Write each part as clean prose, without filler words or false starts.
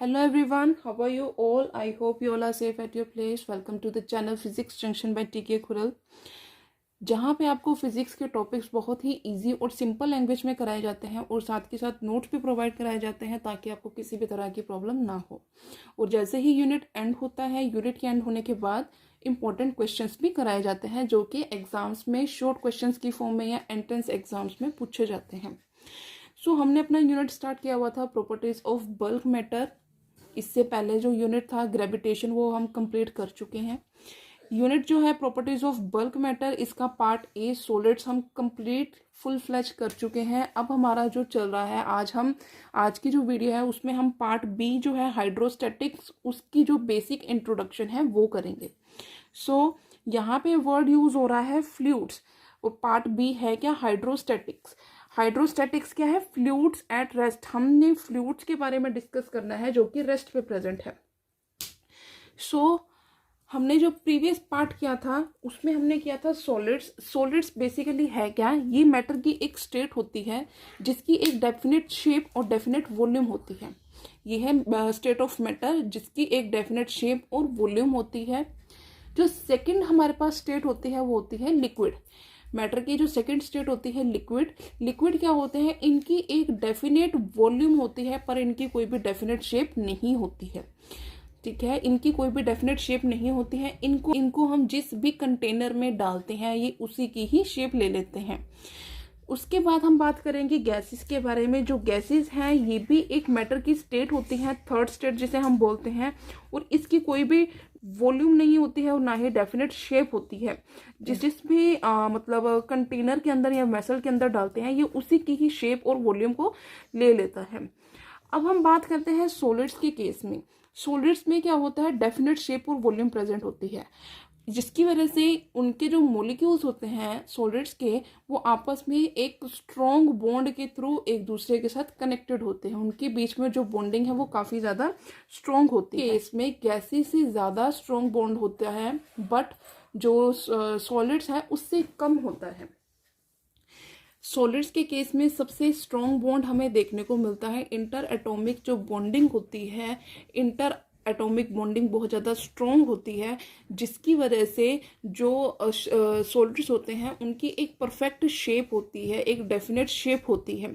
Hello everyone, how are you all? I hope you all are safe at your place. Welcome to the channel Physics Junction by TK खुरल, जहाँ पे आपको physics के topics बहुत ही easy और simple language में कराए जाते हैं और साथ के साथ नोट्स भी प्रोवाइड कराए जाते हैं ताकि आपको किसी भी तरह की प्रॉब्लम ना हो। और जैसे ही यूनिट एंड होता है, यूनिट के एंड होने के बाद इंपॉर्टेंट क्वेश्चंस भी कराए जाते हैं जो कि एग्जाम्स में शॉर्ट क्वेश्चंस की फॉर्म में या एंट्रेंस एग्जाम्स में पूछे जाते हैं। हमने अपना यूनिट स्टार्ट किया हुआ था प्रॉपर्टीज ऑफ बल्क मैटर। इससे पहले जो यूनिट था ग्रेविटेशन वो हम कंप्लीट कर चुके हैं। यूनिट जो है प्रॉपर्टीज ऑफ बल्क मैटर, इसका पार्ट ए सॉलिड्स हम कंप्लीट फुल फ्लैश कर चुके हैं। अब हमारा जो चल रहा है आज की जो वीडियो है उसमें हम पार्ट बी जो है हाइड्रोस्टैटिक्स, उसकी जो बेसिक इंट्रोडक्शन है वो करेंगे। यहाँ पे वर्ड यूज हो रहा है फ्लूइड्स और पार्ट बी है क्या, हाइड्रोस्टैटिक्स। हाइड्रोस्टैटिक्स क्या है, फ्लूइड्स एट रेस्ट। हमने फ्लूइड्स के बारे में डिस्कस करना है जो कि रेस्ट पे प्रेजेंट है। हमने जो प्रीवियस पार्ट किया था उसमें हमने किया था सॉलिड्स। सॉलिड्स बेसिकली है क्या, ये मैटर की एक स्टेट होती है जिसकी एक डेफिनेट शेप और डेफिनेट वॉल्यूम होती है। ये है स्टेट ऑफ मैटर जिसकी एक डेफिनेट शेप और वॉल्यूम होती है। जो सेकंड हमारे पास स्टेट होती है वो होती है लिक्विड। मैटर की जो सेकंड स्टेट होती है लिक्विड। लिक्विड क्या होते हैं, इनकी एक डेफिनेट वॉल्यूम होती है पर इनकी कोई भी डेफिनेट शेप नहीं होती है। ठीक है, इनकी कोई भी डेफिनेट शेप नहीं होती है। इनको हम जिस भी कंटेनर में डालते हैं ये उसी की ही शेप ले लेते हैं। उसके बाद हम बात करेंगे गैसेस के बारे में। जो गैसेस हैं ये भी एक मैटर की स्टेट होती है, थर्ड स्टेट जिसे हम बोलते हैं, और इसकी कोई भी वॉल्यूम नहीं होती है और ना ही डेफिनेट शेप होती है। जिस भी मतलब कंटेनर के अंदर या वेसल के अंदर डालते हैं ये उसी की ही शेप और वॉल्यूम को ले लेता है। अब हम बात करते हैं सॉलिड्स के केस में। सॉलिड्स में क्या होता है, डेफिनेट शेप और वॉल्यूम प्रेजेंट होती है, जिसकी वजह से उनके जो मॉलिक्यूल्स होते हैं सॉलिड्स के वो आपस में एक स्ट्रॉन्ग बॉन्ड के थ्रू एक दूसरे के साथ कनेक्टेड होते हैं। उनके बीच में जो बॉन्डिंग है वो काफ़ी ज़्यादा स्ट्रॉन्ग होती है। इसमें गैसेस से ज़्यादा स्ट्रॉन्ग बॉन्ड होता है बट जो सॉलिड्स है उससे कम होता है। सॉलिड्स के केस में सबसे स्ट्रॉन्ग बॉन्ड हमें देखने को मिलता है इंटर एटॉमिक जो बॉन्डिंग होती है, इंटर एटॉमिक बॉन्डिंग बहुत ज़्यादा स्ट्रॉन्ग होती है, जिसकी वजह से जो सॉलिड्स होते हैं उनकी एक परफेक्ट शेप होती है, एक डेफिनेट शेप होती है।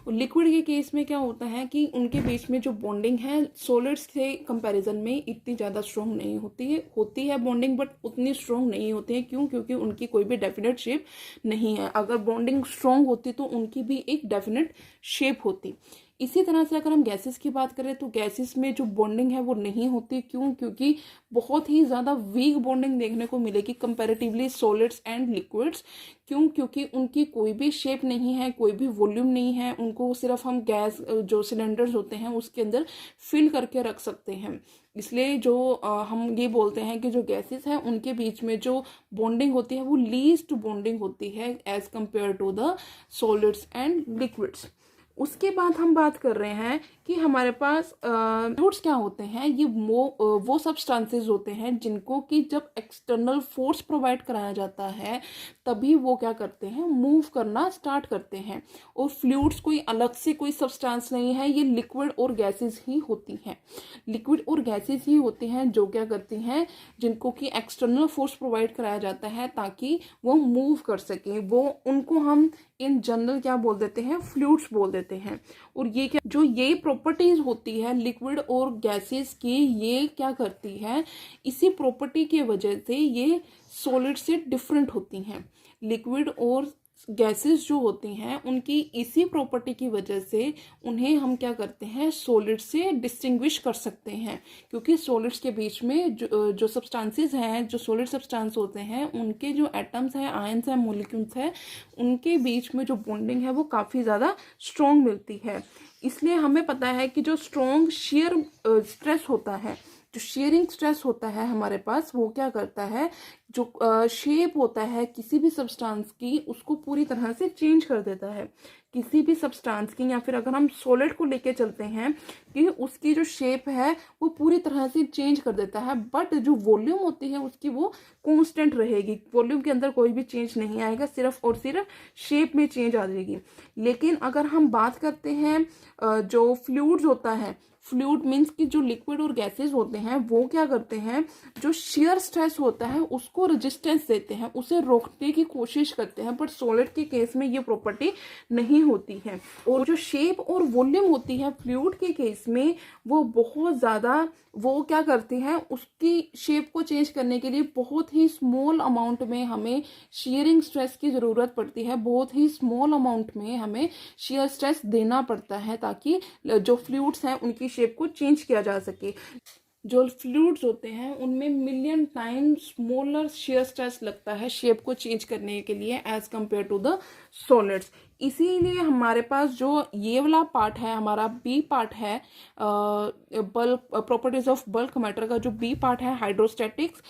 और लिक्विड के केस में क्या होता है कि उनके बीच में जो बॉन्डिंग है सॉलिड्स के कंपैरिजन में इतनी ज़्यादा स्ट्रॉन्ग नहीं होती है बॉन्डिंग, बट उतनी स्ट्रॉन्ग नहीं होती है। क्यों? क्योंकि उनकी कोई भी डेफिनेट शेप नहीं है। अगर बॉन्डिंग स्ट्रॉन्ग होती तो उनकी भी एक डेफिनेट शेप होती। इसी तरह से अगर हम गैसेस की बात करें तो गैसेस में जो बॉन्डिंग है वो नहीं होती। क्यों? क्योंकि बहुत ही ज़्यादा वीक बॉन्डिंग देखने को मिलेगी कंपैरेटिवली सॉलिड्स एंड लिक्विड्स। क्यों? क्योंकि उनकी कोई भी शेप नहीं है, कोई भी वॉल्यूम नहीं है। उनको सिर्फ हम गैस जो सिलेंडर्स होते हैं उसके अंदर फिल करके रख सकते हैं। इसलिए जो हम ये बोलते हैं कि जो गैसेस हैं उनके बीच में जो बॉन्डिंग होती है वो लीस्ट बॉन्डिंग होती है as compare to the solids and liquids. उसके बाद हम बात कर रहे हैं कि हमारे पास फ्लूइड्स क्या होते हैं। ये वो सब्सटेंसेस होते हैं जिनको कि जब एक्सटर्नल फोर्स प्रोवाइड कराया जाता है तभी वो क्या करते हैं, मूव करना स्टार्ट करते हैं। और फ्लूइड्स कोई अलग से कोई सब्सटेंस नहीं है, ये लिक्विड और गैसेस ही होती हैं। लिक्विड और गैसेस ही होती हैं जो क्या करती हैं, जिनको कि एक्सटर्नल फोर्स प्रोवाइड कराया जाता है ताकि वो मूव कर सकें। वो उनको हम इन जनरल क्या बोल देते हैं, फ्लूइड्स बोल देते हैं। और ये क्या, जो ये प्रॉपर्टीज होती है लिक्विड और गैसेस की, ये क्या करती है, इसी प्रॉपर्टी की वजह से ये सॉलिड से डिफरेंट होती हैं। लिक्विड और गैसेस जो होती हैं उनकी इसी प्रॉपर्टी की वजह से उन्हें हम क्या करते हैं, सॉलिड से डिस्टिंग्विश कर सकते हैं। क्योंकि सॉलिड्स के बीच में जो सब्सटेंसेस हैं, जो सॉलिड सब्सटेंस होते हैं, उनके जो एटम्स हैं, आयंस हैं, मॉलिक्यूल्स हैं, उनके बीच में जो बॉन्डिंग है वो काफ़ी ज़्यादा स्ट्रॉन्ग मिलती है। इसलिए हमें पता है कि जो स्ट्रॉन्ग शेयर स्ट्रेस होता है, जो शेयरिंग स्ट्रेस होता है हमारे पास, वो क्या करता है, जो शेप होता है किसी भी सब्सटेंस की उसको पूरी तरह से चेंज कर देता है। किसी भी सब्सटेंस की, या फिर अगर हम सॉलिड को लेके चलते हैं कि उसकी जो शेप है वो पूरी तरह से चेंज कर देता है, बट जो वॉल्यूम होती है उसकी वो कांस्टेंट रहेगी। वॉल्यूम के अंदर कोई भी चेंज नहीं आएगा, सिर्फ और सिर्फ शेप में चेंज आ जाएगी। लेकिन अगर हम बात करते हैं जो फ्लूइड्स होता है, फ्लूइड मीन्स कि जो लिक्विड और गैसेस होते हैं वो क्या करते हैं, जो शेयर स्ट्रेस होता है उसको रेजिस्टेंस देते हैं, उसे रोकने की कोशिश करते हैं, बट सॉलिड के केस में ये प्रॉपर्टी नहीं होती है। और जो शेप और वॉल्यूम होती है फ्लूइड के केस में, वो बहुत ज़्यादा, वो क्या करती है, उसकी शेप को चेंज करने के लिए बहुत ही स्मॉल अमाउंट में हमें शेयरिंग स्ट्रेस की ज़रूरत पड़ती है, बहुत ही स्मॉल अमाउंट में हमें शेयर स्ट्रेस देना पड़ता है ताकि जो फ्लूइड्स हैं उनकी शेप को चेंज किया जा सके। जो फ्लूइड्स होते हैं उनमें million times smaller shear stress लगता है शेप को चेंज करने के लिए as compared to the solids. इसीलिए हमारे पास जो ये वाला पार्ट है, हमारा बी पार्ट है, bulk properties of bulk matter का जो बी पार्ट है हाइड्रोस्टैटिक्स,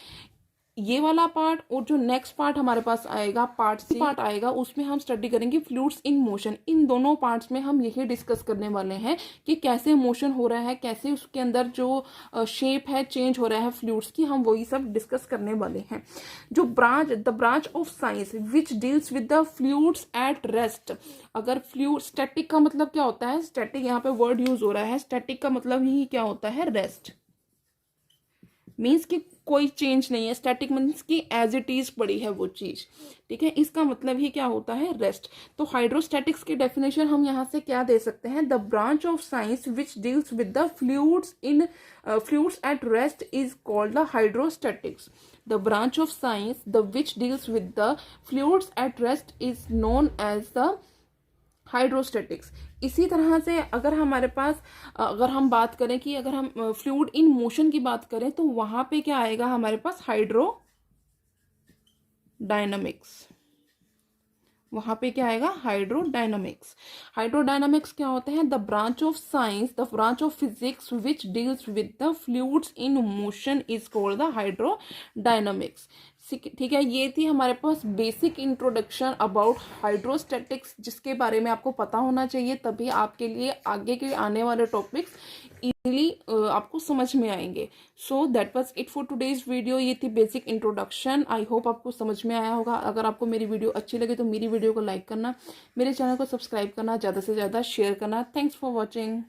ये वाला पार्ट और जो नेक्स्ट पार्ट हमारे पास आएगा पार्ट सी पार्ट आएगा, उसमें हम स्टडी करेंगे फ्लूइड्स इन मोशन। इन दोनों पार्ट्स में हम यही डिस्कस करने वाले हैं कि कैसे मोशन हो रहा है, कैसे उसके अंदर जो शेप है चेंज हो रहा है फ्लूइड्स की, हम वही सब डिस्कस करने वाले हैं। जो the branch of science which deals with the fluids at rest. अगर फ्लूइड, स्टैटिक का मतलब क्या होता है, स्टैटिक यहाँ पे वर्ड यूज हो रहा है, स्टैटिक का मतलब ही क्या होता है, रेस्ट, मीन्स कि कोई चेंज नहीं है, स्टैटिक मीन्स कि एज इट इज पड़ी है वो चीज, ठीक है, इसका मतलब ही क्या होता है, रेस्ट। तो हाइड्रोस्टैटिक्स की डेफिनेशन हम यहाँ से क्या दे सकते हैं, the branch of science which deals with the fluids at rest is called the hydrostatics. The branch of science which deals with the fluids at rest is known as the hydrostatics. इसी तरह से अगर हमारे पास, अगर हम बात करें कि अगर हम फ्लूइड इन मोशन की बात करें तो वहां पे क्या आएगा हमारे पास, हाइड्रोडायनामिक्स। वहां पे क्या आएगा, हाइड्रोडायनामिक्स। हाइड्रोडायनामिक्स क्या होता है, the branch of science, the branch of physics which deals with the fluids in motion is called the hydrodynamics. ठीक है, ये थी हमारे पास बेसिक इंट्रोडक्शन अबाउट हाइड्रोस्टैटिक्स, जिसके बारे में आपको पता होना चाहिए, तभी आपके लिए आगे के आने वाले टॉपिक्स इजीली आपको समझ में आएंगे। So that was it for today's video. ये थी बेसिक इंट्रोडक्शन। आई होप आपको समझ में आया होगा। अगर आपको मेरी वीडियो अच्छी लगे तो मेरी वीडियो को लाइक करना, मेरे चैनल को सब्सक्राइब करना, ज़्यादा से ज़्यादा शेयर करना। Thanks for watching.